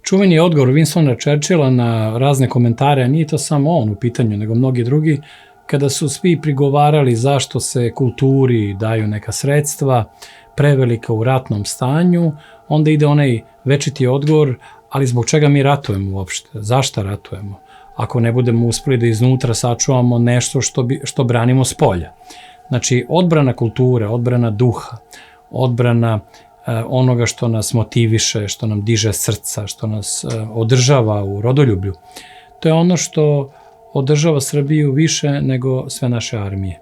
čuveni odgovor Winstona Churchilla na razne komentare, nije to samo on u pitanju, nego mnogi drugi, kada su svi prigovarali zašto se kulturi daju neka sredstva, prevelika u ratnom stanju, onda ide onaj večiti odgovor, ali zbog čega mi ratujemo uopšte? Zašto ratujemo? Ako ne budemo uspeli da iznutra sačuvamo nešto što branimo s polja. Znači, odbrana kulture, odbrana duha, odbrana onoga što nas motiviše, što nam diže srca, što nas održava u rodoljublju, to je ono što održava Srbiju više nego sve naše armije.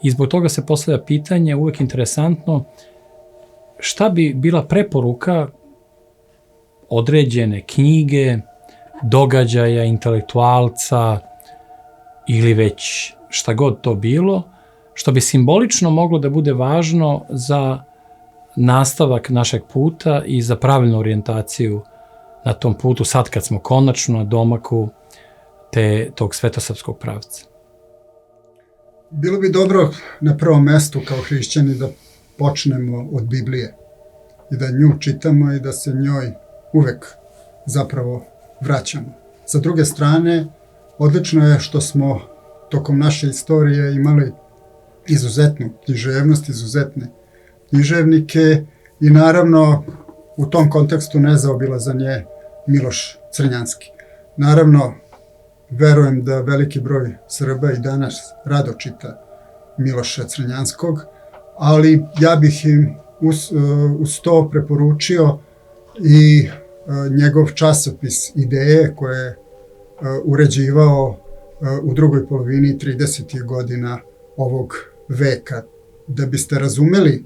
I zbog toga se postavlja pitanje, uvek interesantno, šta bi bila preporuka određene knjige, događaja, intelektualca ili već šta god to bilo, što bi simbolično moglo da bude važno za nastavak našeg puta i za pravilnu orijentaciju na tom putu, sad kad smo konačno na domaku tog svetosrpskog pravca. Bilo bi dobro na prvom mestu kao hrišćani da počnemo od Biblije i da nju čitamo i da se njoj uvek zapravo vraćamo. Sa druge strane, odlično je što smo tokom naše istorije imali izuzetnu književnost, izuzetne književnike i naravno u tom kontekstu nezaobilazan je Miloš Crnjanski. Naravno, verujem da veliki broj Srba i danas rado čita Miloša Crnjanskog, ali ja bih im uz to preporučio i njegov časopis Ideje koje je uređivao u drugoj polovini 30. godina ovog veka. Da biste razumeli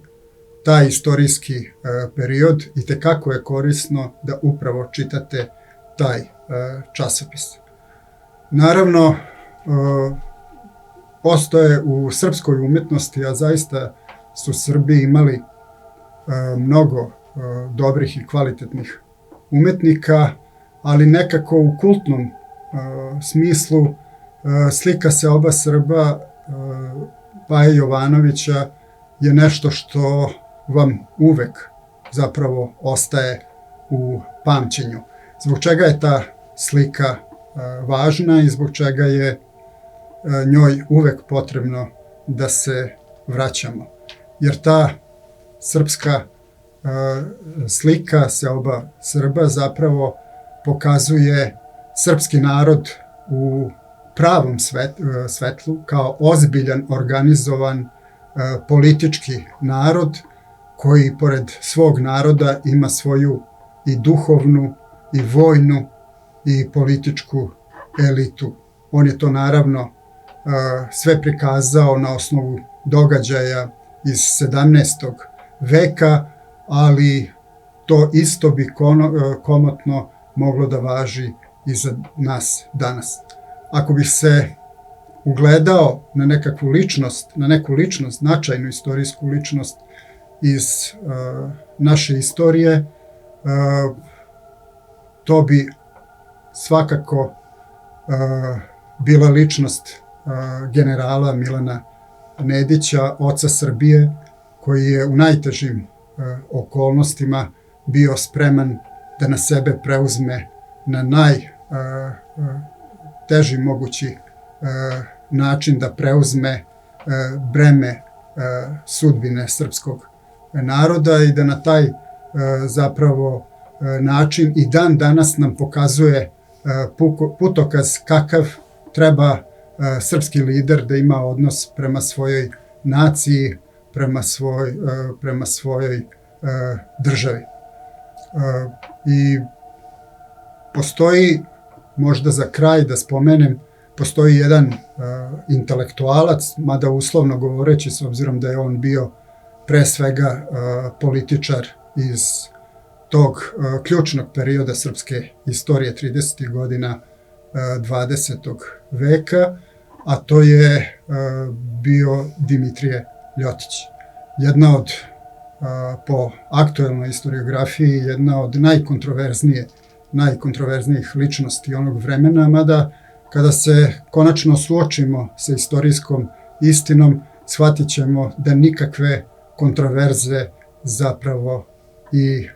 taj istorijski period, itekako je korisno da upravo čitate taj časopis. Naravno, postoje u srpskoj umetnosti, a zaista su Srbi imali mnogo dobrih i kvalitetnih umetnika, ali nekako u kultnom smislu slika Seoba Srba Paje Jovanovića je nešto što vam uvek zapravo ostaje u pamćenju. Zbog čega je ta slika važna i zbog čega je njoj uvek potrebno da se vraćamo. Jer ta srpska slika Seoba Srba zapravo pokazuje srpski narod u pravom svetlu kao ozbiljan, organizovan politički narod koji pored svog naroda ima svoju i duhovnu i vojnu i političku elitu. On je to naravno sve prikazao na osnovu događaja iz 17. veka, ali to isto bi komotno moglo da važi i za nas danas. Ako bih se ugledao na neku ličnost, značajnu istorijsku ličnost iz naše istorije, to bi svakako bila ličnost generala Milana Nedića, oca Srbije, koji je u najtežim okolnostima bio spreman da na sebe preuzme na najteži mogući način da preuzme breme sudbine srpskog naroda i da na taj zapravo način i dan danas nam pokazuje putokaz kakav treba srpski lider da ima odnos prema svojoj naciji, prema svojoj državi. I postoji, možda za kraj da spomenem, postoji jedan intelektualac, mada uslovno govoreći, s obzirom da je on bio pre svega političar iz tog ključnog perioda srpske istorije 30. godina 20. veka, a to je bio Dimitrije Ljotić. Jedna od, po aktuelnoj historiografiji, jedna od najkontroverznijih ličnosti onog vremena, mada kada se konačno suočimo sa istorijskom istinom, shvatit ćemo da nikakve kontroverze zapravo i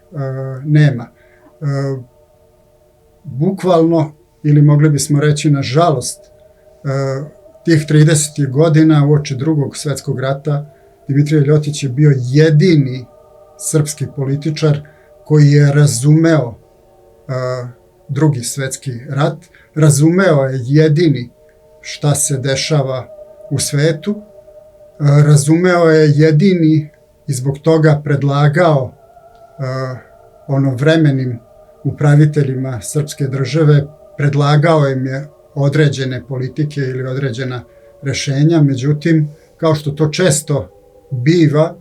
nema. bukvalno, ili mogli bismo reći nažalost, tih 30. godina uoči Drugog svetskog rata Dimitrije Ljotić je bio jedini srpski političar koji je razumeo Drugi svetski rat, razumeo je jedini šta se dešava u svetu, razumeo je jedini i zbog toga predlagao vremenim upraviteljima srpske države, predlagao im je određene politike ili određena rešenja, međutim, kao što to često biva,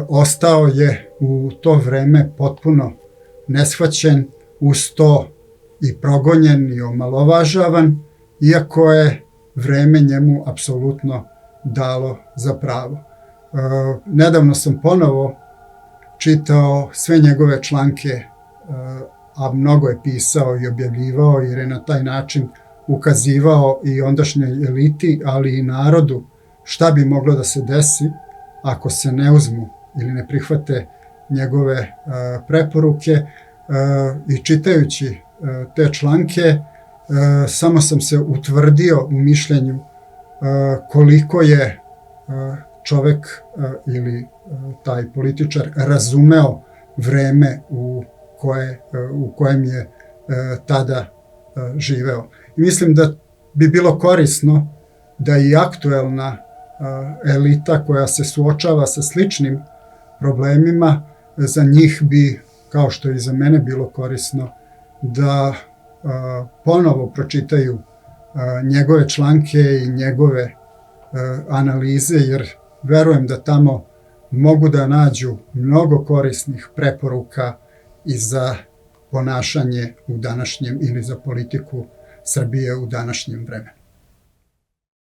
ostao je u to vreme potpuno neshvaćen, uz to i progonjen i omalovažavan, iako je vreme njemu apsolutno dalo za pravo. Nedavno sam ponovo čitao sve njegove članke, a mnogo je pisao i objavljivao, jer je na taj način ukazivao i ondašnjoj eliti, ali i narodu šta bi moglo da se desi ako se ne uzmu ili ne prihvate njegove preporuke. I čitajući te članke, samo sam se utvrdio u mišljenju koliko je čovek ili taj političar razumeo vreme u kojem je tada živeo. I mislim da bi bilo korisno da i aktuelna elita koja se suočava sa sličnim problemima, za njih bi, kao što i za mene, bilo korisno da ponovo pročitaju njegove članke i njegove analize, jer verujem da tamo mogu da nađu mnogo korisnih preporuka i za ponašanje u današnjem ili za politiku Srbije u današnjem vremenu.